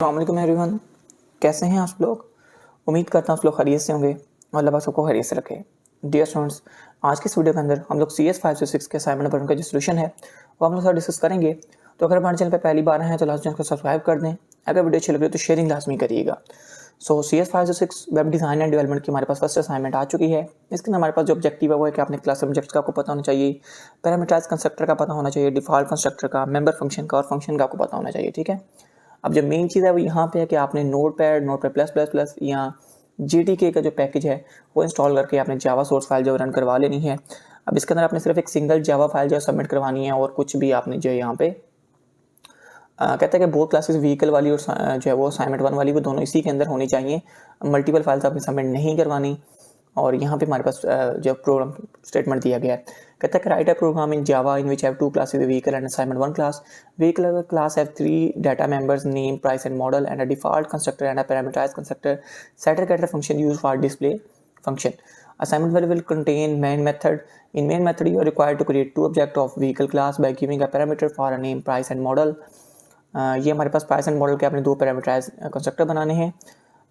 अस्सलाम एवरीवन, कैसे हैं आप लोग। उम्मीद करता हूँ आप लोग खैरियत से होंगे और अल्लाह पाक सबको खैरियत से रखे। डियर स्टूडेंट्स, आज की इस वीडियो के अंदर हम लोग CS 5 से 6 के असाइनमेंट नंबर 1 का जो सोल्यूशन है वो हम लोग साथ डिस्कस करेंगे। तो अगर हमारे चैनल पर पहली बार हैं तो लास्ट चैनल को सब्सक्राइब कर दें। अगर वीडियो अच्छी लगे तो शेयरिंग लाजमी करिएगा। CS 5 से 6 वेब डिज़ाइन एंड डेवलपमेंट की हमारे पास फर्स्ट असाइनमेंट आ चुकी है। इसके अंदर हमारे पास जो ऑब्जेक्टिव है वो है कि आपने क्लास सब्जेक्ट्स का आपको पता होना चाहिए, पैरामीटराइज कंस्ट्रक्टर का पता होना चाहिए, डिफ़ॉल्ट कंस्ट्रक्टर का, मेंबर फंक्शन का और फंक्शन का आपको पता होना चाहिए। ठीक है, अब जो मेन चीज़ है वो यहाँ पे है कि आपने नोटपैड प्लस प्लस प्लस या GTK का जो पैकेज है वो इंस्टॉल करके आपने जावा सोर्स फाइल जो रन करवा लेनी है। अब इसके अंदर आपने सिर्फ एक सिंगल जावा फाइल जो सबमिट करवानी है और कुछ भी आपने जो यहाँ पे कहता है कि बोथ क्लासेस व्हीकल वाली और जो है वो असाइनमेंट 1 वाली वो दोनों इसी के अंदर होनी चाहिए। मल्टीपल फाइल्स आपने सबमिट नहीं करवानी। और यहाँ पे हमारे पास जो प्रोग्राम स्टेटमेंट दिया गया है, कहता है कि write a program in Java in which have two classes, vehicle and assignment 1 class. Vehicle class have 3 data members, name, price and model, and a default constructor and a parameterized constructor setter getter function used for display function. Assignment variable will contain main method. In main method you are required to create two objects of vehicle class by giving a parameter for a name, price and model. ये हमारे पास price and model के अपने दो parameterise constructor बनाने हैं,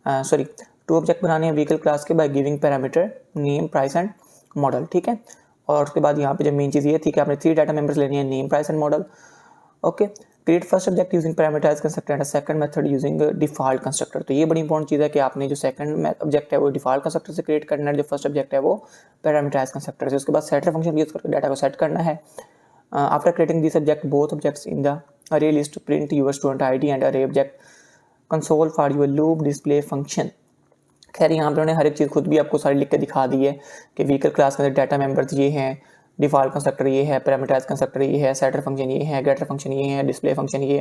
sorry to object बनाने हैं vehicle class के by giving parameter name, price and model. ठीक है, और उसके बाद यहाँ पे जब मेन चीज़ ये थी कि आपने 3 डाटा मेंबर्स लेनी है, name, price and model. Okay, create first object using parameterize constructor and second method using default constructor. तो ये बड़ी इंपॉर्टेंट चीज़ है कि आपने जो सेकंड ऑब्जेक्ट है वो डिफॉल्ट कंस्ट्रक्टर से क्रिएट करना है, जो फर्स्ट ऑब्जेक्ट है वो पैरामीटराइज कंस्ट्रक्टर से। उसके बाद सेटर फंक्शन यूज करके डाटा को सेट करना है। After creating this object both objects in the array list to print your student ID and array object console for your loop display function। खैर यहाँ पे उन्होंने हर एक चीज़ खुद भी आपको सारी लिख के दिखा दी है कि व्हीकल क्लास के अंदर डाटा मेंबर्स ये हैं, डिफॉल्ट कंस्ट्रक्टर ये है, पैरामीटराइज कंस्ट्रक्टर ये है, सेटर फंक्शन ये है, गेटर फंक्शन ये है, डिस्प्ले फंक्शन ये,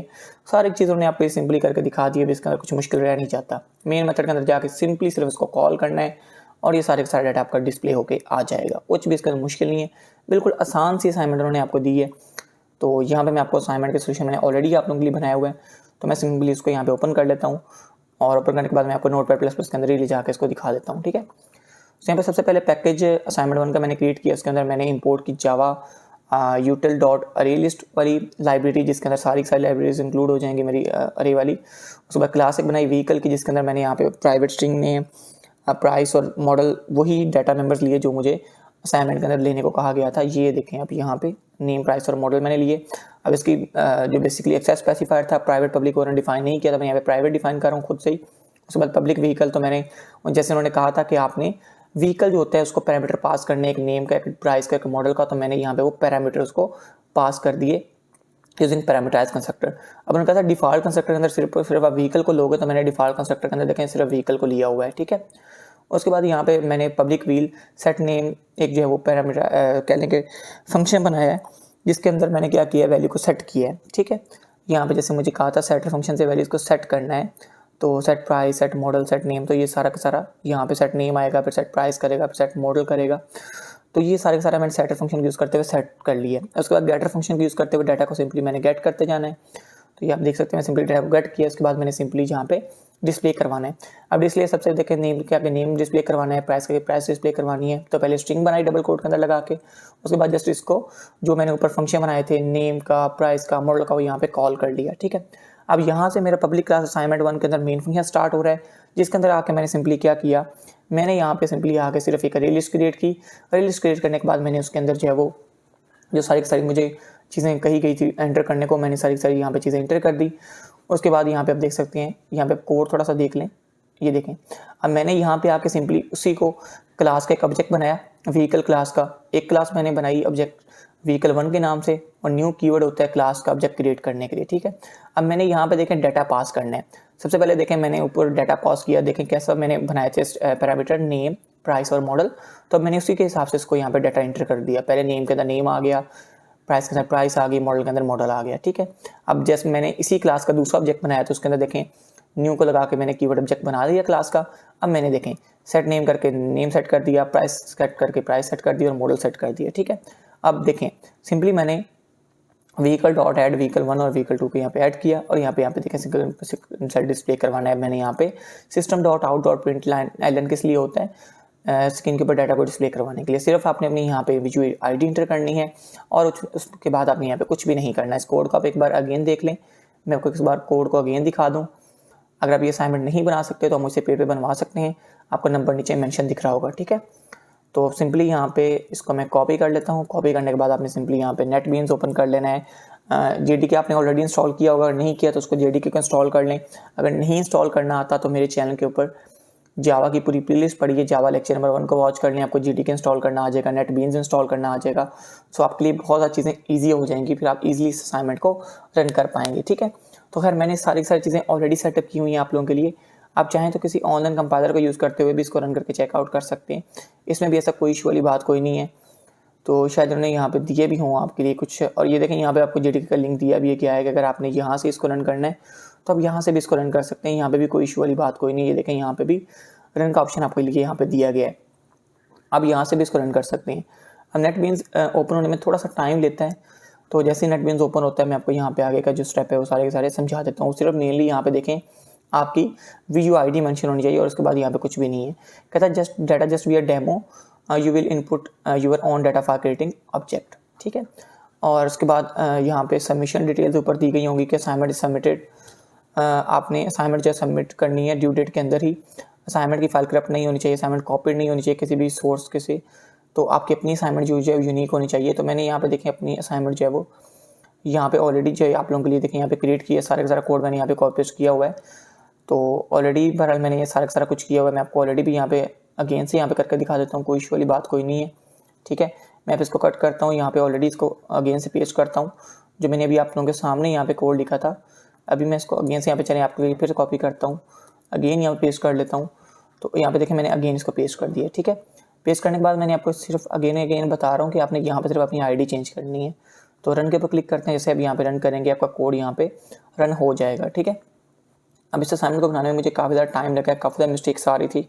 सारी चीज़ उन्होंने आपको सिंपली करके दिखा दी है। इसके अंदर कुछ मुश्किल रह नहीं जाता। मेन मेथड के अंदर जाके सिंपली सिर्फ उसको कॉल करना है और ये सारे का सारा डाटा आपका डिस्प्ले होके आ जाएगा। कुछ भी इसका मुश्किल नहीं है, बिल्कुल आसान सी असाइनमेंट उन्होंने आपको दी है। तो यहाँ पे मैं आपको असाइनमेंट के सोल्यूशन मैंने ऑलरेडी आप लोगों के लिए बनाया हुआ है, तो मैं सिंपली इसको यहाँ पे ओपन कर लेता हूँ और ओपन करने के बाद मैं आपको नोटपैड प्लस प्लस के अंदर ही ले जाकर इसको दिखा देता हूँ। ठीक है, तो यहाँ पे सबसे पहले पैकेज असाइनमेंट 1 का मैंने क्रिएट किया। उसके अंदर मैंने इंपोर्ट की जावा util डॉट अरे लिस्ट वाली लाइब्रेरी, जिसके अंदर सारी लाइब्रेरीज इंक्लूड हो जाएंगी मेरी अरे वाली। उसके बाद क्लास एक बनाई व्हीकल की, जिसके अंदर मैंने यहाँ पे प्राइवेट स्ट्रिंग ने प्राइस और मॉडल वही डाटा मेंबर्स लिए जो मुझे असाइनमेंट के अंदर लेने को कहा गया था। ये देखें आप यहाँ पे नेम, प्राइस और मॉडल मैंने लिए। अब इसकी जो बेसिकली एक्सेस स्पेसिफायर था प्राइवेट पब्लिक और डिफाइन नहीं किया था, मैं यहाँ पे प्राइवेट डिफाइन कर रहा हूँ खुद से ही। उसके बाद पब्लिक व्हीकल, तो मैंने जैसे उन्होंने कहा था कि आपने व्हीकल जो होता है उसको पैरामीटर पास करने, एक नेम का, एक प्राइस का, एक मॉडल का, तो मैंने यहाँ पे वो पैरामीटर उसको पास कर दिए यूजिंग पैरामीटराइज कंस्ट्रक्टर। अब उन्होंने कहा था डिफॉल्ट कंस्ट्रक्टर के अंदर सिर्फ आप व्हीकल को लोगे, तो मैंने डिफॉल्ट कंस्ट्रक्टर के अंदर देखें सिर्फ व्हीकल को लिया हुआ है। ठीक है, उसके बाद यहाँ पे मैंने पब्लिक व्हील सेट नेम एक जो है वो पैरामीटर कहने के फंक्शन बनाया है, जिसके अंदर मैंने क्या किया, वैल्यू को सेट किया है। ठीक है, यहाँ पे जैसे मुझे कहा था सेटर फंक्शन से वैल्यूज़ को सेट करना है, तो set price, set model, set name, तो ये सारा का सारा यहाँ पे सेट नेम आएगा, फिर सेट प्राइस करेगा, फिर सेट मॉडल करेगा। तो ये सारे का सारा मैंने सेटर फंक्शन यूज़ करते हुए सेट कर लिया। उसके बाद गेटर फंक्शन यूज़ करते हुए डाटा को सिंपली मैंने गेट करते जाना है। तो ये आप देख सकते हैं, मैं सिंपली डाटा को गेट किया। उसके बाद मैंने सिंपली यहाँ पे डिस्प्ले करवाना है। अब डिस्प्ले सबसे देखें नेम के आगे नेम डिस्प्ले करवाना है, प्राइस के प्राइस डिस्प्ले करवानी है। तो पहले स्ट्रिंग बनाई डबल कोट के अंदर लगा के, उसके बाद जस्ट इसको जो मैंने ऊपर फंक्शन बनाए थे नेम का, प्राइस का, मॉडल का, वो यहाँ पे कॉल कर लिया। ठीक है, अब यहाँ से मेरा पब्लिक क्लास असाइनमेंट 1 के अंदर मेन फंक्शन स्टार्ट हो रहा है, जिसके अंदर आके मैंने सिंपली क्या किया, मैंने यहाँ पे सिंपली आके सिर्फ एक अरे लिस्ट क्रिएट की। अरे लिस्ट क्रिएट करने के बाद मैंने उसके अंदर जो है वो जो सारी मुझे चीज़ें कही गई थी एंटर करने को, मैंने सारी यहाँ पे चीज़ें एंटर कर दी। उसके बाद यहाँ पे आप देख सकते हैं, यहाँ पे कोड थोड़ा सा देख लें, ये देखें। अब मैंने यहाँ पे आके सिंपली उसी को क्लास का एक ऑब्जेक्ट बनाया, व्हीकल क्लास का एक क्लास मैंने बनाई ऑब्जेक्ट व्हीकल 1 के नाम से, और न्यू कीवर्ड होता है क्लास का ऑब्जेक्ट क्रिएट करने के लिए। ठीक है, अब मैंने यहाँ पे देखें डाटा पास करना है। सबसे पहले देखें मैंने ऊपर डाटा पास किया, देखें कैसा मैंने बनाए थे पैरामीटर नेम, प्राइस और मॉडल। तो मैंने उसी के हिसाब से इसको यहाँ पे डाटा एंटर कर दिया। पहले नेम के अंदर नेम आ गया, प्राइस के अंदर प्राइस आ गई, मॉडल के अंदर मॉडल आ गया। ठीक है, अब जैसे मैंने इसी क्लास का दूसरा ऑब्जेक्ट बनाया तो उसके अंदर देखें न्यू को लगा के मैंने कीवर्ड ऑब्जेक्ट बना दिया क्लास का। अब मैंने देखें सेट नेम करके नेम सेट कर दिया, प्राइस सेट करके प्राइस सेट कर दिया और मॉडल सेट कर दिया। ठीक है, अब देखें सिंपली मैंने व्हीकल डॉट ऐड व्हीकल 1 और व्हीकल 2 को यहाँ पे ऐड किया, और यहाँ पे देखें सिंगल सेट डिस्प्ले करवाना है। मैंने यहाँ पे system dot out dot print line एलन किस लिए होता है, स्क्रीन के ऊपर डाटा को डिस्प्ले करवाने के लिए। सिर्फ आपने अपनी यहाँ पे विजुअल आईडी इंटर करनी है और उसके बाद आपने यहाँ पे कुछ भी नहीं करना है। इस कोड को आप एक बार अगेन देख लें, मैं आपको इस बार कोड को अगेन दिखा दूँ। अगर आप ये असाइनमेंट नहीं बना सकते तो आप मुझसे पेड पे बनवा सकते हैं, आपका नंबर नीचे मेंशन दिख रहा होगा, ठीक है। तो सिंपली यहाँ पे इसको मैं कॉपी कर लेता हूँ। कॉपी करने के बाद आपने सिंपली यहाँ पे नेटबीन्स ओपन कर लेना है। जेडीके आपने ऑलरेडी इंस्टॉल किया होगा, अगर नहीं किया तो उसको जेडीके को इंस्टॉल कर लें। अगर नहीं इंस्टॉल करना आता तो मेरे चैनल के ऊपर जावा की पूरी प्लेलिस्ट पड़ी है, जावा लेक्चर नंबर 1 को वॉच कर लें, आपको जेडीके इंस्टॉल करना आ जाएगा, नेटबीन्स इंस्टॉल करना आ जाएगा। सो आपके लिए बहुत सारी चीज़ें ईजी हो जाएंगी, फिर आप ईजिली इस असाइनमेंट को रन कर पाएंगे, ठीक है। तो खैर मैंने सारी चीज़ें ऑलरेडी सेटअप की हुई हैं आप लोगों के लिए। आप चाहें तो किसी ऑनलाइन कंपाइलर को यूज़ करते हुए भी इसको रन करके चेकआउट कर सकते हैं, इसमें भी ऐसा कोई इशू वाली बात कोई नहीं है। तो शायद उन्होंने यहाँ पे दिए भी हों आपके लिए कुछ, और ये देखें यहाँ पे आपको जेडीके का लिंक दिया भी है, क्या है कि अगर आपने यहाँ से इसको रन करना है तो आप यहाँ से भी इसको रन कर सकते हैं, यहाँ पे भी कोई इशू वाली बात कोई नहीं है। ये देखें यहाँ पे भी रन का ऑप्शन आपके लिए यहाँ पे दिया गया है, आप यहाँ से भी इसको रन कर सकते हैं। अब नेटबीन्स ओपन होने में थोड़ा सा टाइम लेता है, तो जैसे ही नेटबीन्स ओपन होता है मैं आपको यहाँ पे आगे का जो स्टेप है वो सारे के सारे समझा देता हूँ। सिर्फ मेनली यहाँ पे देखें आपकी VUID मेंशन होनी चाहिए और उसके बाद यहाँ पे कुछ भी नहीं है। कहता है just data just be a demo, you will input your own data for creating object, ठीक है। और उसके बाद यहाँ पे सबमिशन डिटेल्स ऊपर दी गई होंगी कि असाइनमेंट इज सबमिटेड। आपने असाइनमेंट जो सबमिट करनी है ड्यू डेट के अंदर ही। असाइनमेंट की फाइल करप्ट नहीं होनी चाहिए, असाइनमेंट कॉपीड नहीं होनी चाहिए किसी भी सोर्स के से, तो आपकी अपनी असाइनमेंट जो है यूनिक होनी चाहिए। तो मैंने यहाँ पे देखें अपनी असाइनमेंट जो है वो यहाँ पे ऑलरेडी जो है आप लोगों के लिए देखें यहाँ पे क्रिएट किया, सारा का सारा कोड मैंने यहाँ पे कॉपी पेस्ट किया हुआ है। तो ऑलरेडी बहरहाल मैंने ये सारा का सारा कुछ किया हुआ है, मैं आपको ऑलरेडी भी यहाँ पे अगेन से यहाँ पे करके दिखा देता हूँ, कोई इशू वाली बात कोई नहीं है, ठीक है। मैं अब इसको कट करता हूँ, यहाँ पे ऑलरेडी इसको अगेन से पेस्ट करता हूँ जो मैंने अभी आप लोगों के सामने यहाँ पे कोड लिखा था। अभी मैं इसको अगेन से यहाँ पे चले आपके लिए फिर कॉपी करता हूँ, अगेन यहाँ पे पेस्ट कर लेता हूँ। तो यहाँ पे देखें मैंने अगेन इसको पेस्ट कर दिया, ठीक है। पेस्ट करने के बाद मैंने आपको सिर्फ अगेन बता रहा हूँ कि आपने यहाँ पे सिर्फ अपनी आईडी चेंज करनी है। तो रन के ऊपर क्लिक करते हैं, जैसे अब यहाँ पे रन करेंगे आपका कोड यहाँ पे रन हो जाएगा, ठीक है। अब इस असाइनमेंट को बनाने में मुझे काफ़ी ज़्यादा टाइम लगा, काफ़ी ज़्यादा मिस्टेक्स आ रही थी,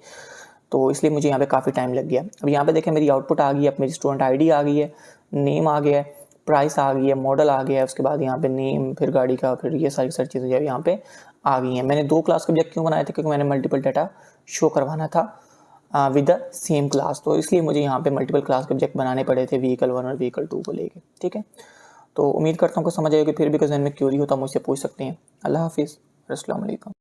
तो इसलिए मुझे यहाँ पे काफ़ी टाइम लग गया। अब यहाँ पे देखें मेरी आउटपुट आ गई है, मेरी स्टूडेंट आईडी आ गई है, नेम आ गया है, प्राइस आ गई है, मॉडल आ गया है, उसके बाद यहाँ पे नेम, फिर गाड़ी का, फिर ये सारी चीज़ें जो है यहाँ पे आ गई हैं। मैंने 2 क्लास के ऑब्जेक्ट क्यों बनाए थे, क्योंकि मैंने मल्टीपल डाटा शो करवाना था विद द सेम क्लास, तो इसलिए मुझे यहाँ पे मल्टीपल क्लास के ऑब्जेक्ट बनाने पड़े थे व्हीकल 1 और व्हीकल 2 को लेके, ठीक है। तो उम्मीद करता हूँ कि समझ आएगी, फिर भी कोई जहन में क्यूरी हो तो मुझसे पूछ सकते हैं। अल्लाह हाफिज़, अस्सलाम वालेकुम।